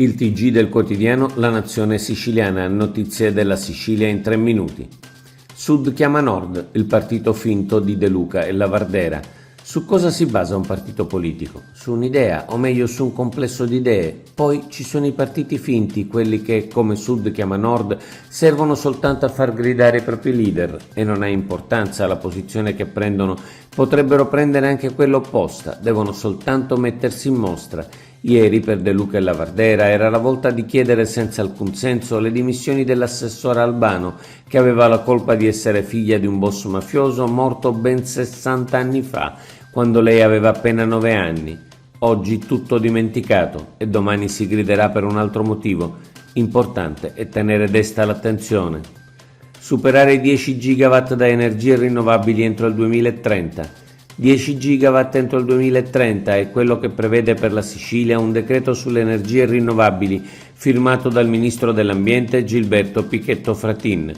Il TG del quotidiano La Nazione Siciliana, notizie della Sicilia in 3 minuti. Sud chiama Nord, il partito finto di De Luca e Lavardera. Su cosa si basa un partito politico? Su un'idea, o meglio su un complesso di idee. Poi ci sono i partiti finti, quelli che, come Sud chiama Nord, servono soltanto a far gridare i propri leader e non ha importanza la posizione che prendono, potrebbero prendere anche quella opposta, devono soltanto mettersi in mostra. Ieri per De Luca e Lavardera era la volta di chiedere senza alcun senso le dimissioni dell'assessore Albano, che aveva la colpa di essere figlia di un boss mafioso morto ben 60 anni fa, quando lei aveva appena 9 anni. Oggi tutto dimenticato e domani si griderà per un altro motivo. Importante è tenere desta l'attenzione. Superare i 10 gigawatt da energie rinnovabili entro il 2030. 10 gigawatt entro il 2030 è quello che prevede per la Sicilia un decreto sulle energie rinnovabili firmato dal ministro dell'Ambiente Gilberto Pichetto Fratin.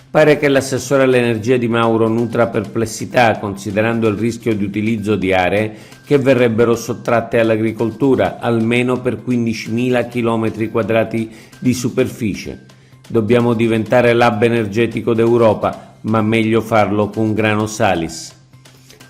Pare che l'assessore all'energia Di Mauro nutra perplessità considerando il rischio di utilizzo di aree che verrebbero sottratte all'agricoltura, almeno per 15.000 km quadrati di superficie. Dobbiamo diventare l'hub energetico d'Europa, ma meglio farlo con grano salis.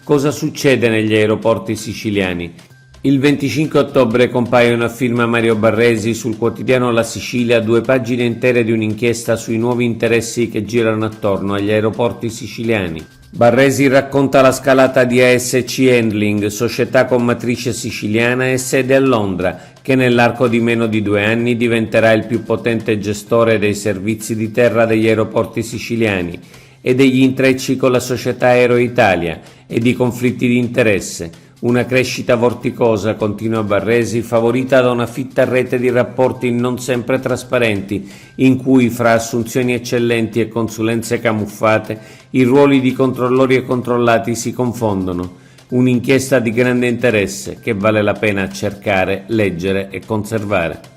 Cosa succede negli aeroporti siciliani? Il 25 ottobre compaie una firma Mario Barresi sul quotidiano La Sicilia, 2 pagine intere di un'inchiesta sui nuovi interessi che girano attorno agli aeroporti siciliani. Barresi racconta la scalata di ASC Handling, società con matrice siciliana e sede a Londra, che nell'arco di meno di 2 anni diventerà il più potente gestore dei servizi di terra degli aeroporti siciliani, e degli intrecci con la società Aero Italia e di conflitti di interesse. Una crescita vorticosa, continua Barresi, favorita da una fitta rete di rapporti non sempre trasparenti, in cui fra assunzioni eccellenti e consulenze camuffate i ruoli di controllori e controllati si confondono. Un'inchiesta di grande interesse che vale la pena cercare, leggere e conservare.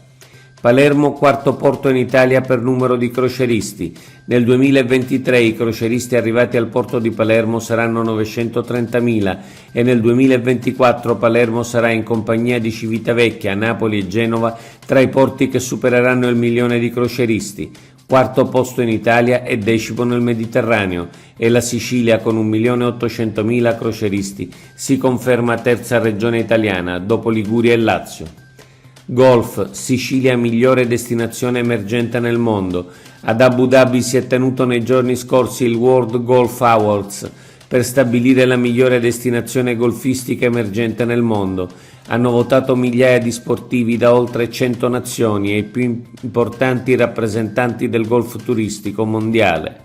Palermo, quarto porto in Italia per numero di crocieristi. Nel 2023 i crocieristi arrivati al porto di Palermo saranno 930.000 e nel 2024 Palermo sarà in compagnia di Civitavecchia, Napoli e Genova tra i porti che supereranno il 1.000.000 di crocieristi. Quarto posto in Italia e 10° nel Mediterraneo, e la Sicilia con 1.800.000 crocieristi si conferma terza regione italiana dopo Liguria e Lazio. Golf, Sicilia migliore destinazione emergente nel mondo. Ad Abu Dhabi si è tenuto nei giorni scorsi il World Golf Awards per stabilire la migliore destinazione golfistica emergente nel mondo. Hanno votato migliaia di sportivi da oltre 100 nazioni e i più importanti rappresentanti del golf turistico mondiale.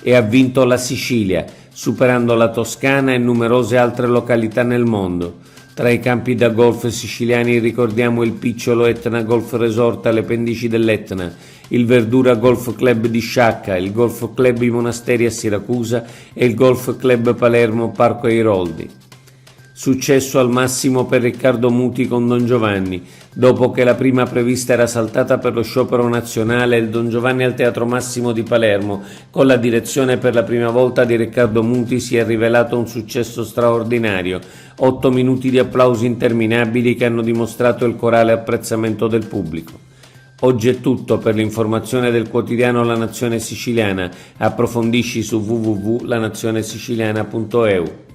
E ha vinto la Sicilia, superando la Toscana e numerose altre località nel mondo. Tra i campi da golf siciliani ricordiamo il Picciolo Etna Golf Resort alle pendici dell'Etna, il Verdura Golf Club di Sciacca, il Golf Club I Monasteri a Siracusa e il Golf Club Palermo Parco Airoldi. Successo al massimo per Riccardo Muti con Don Giovanni. Dopo che la prima prevista era saltata per lo sciopero nazionale, il Don Giovanni al Teatro Massimo di Palermo, con la direzione per la prima volta di Riccardo Muti, si è rivelato un successo straordinario. 8 minuti di applausi interminabili che hanno dimostrato il corale apprezzamento del pubblico. Oggi è tutto. Per l'informazione del quotidiano La Nazione Siciliana approfondisci su www.lanazionesiciliana.eu.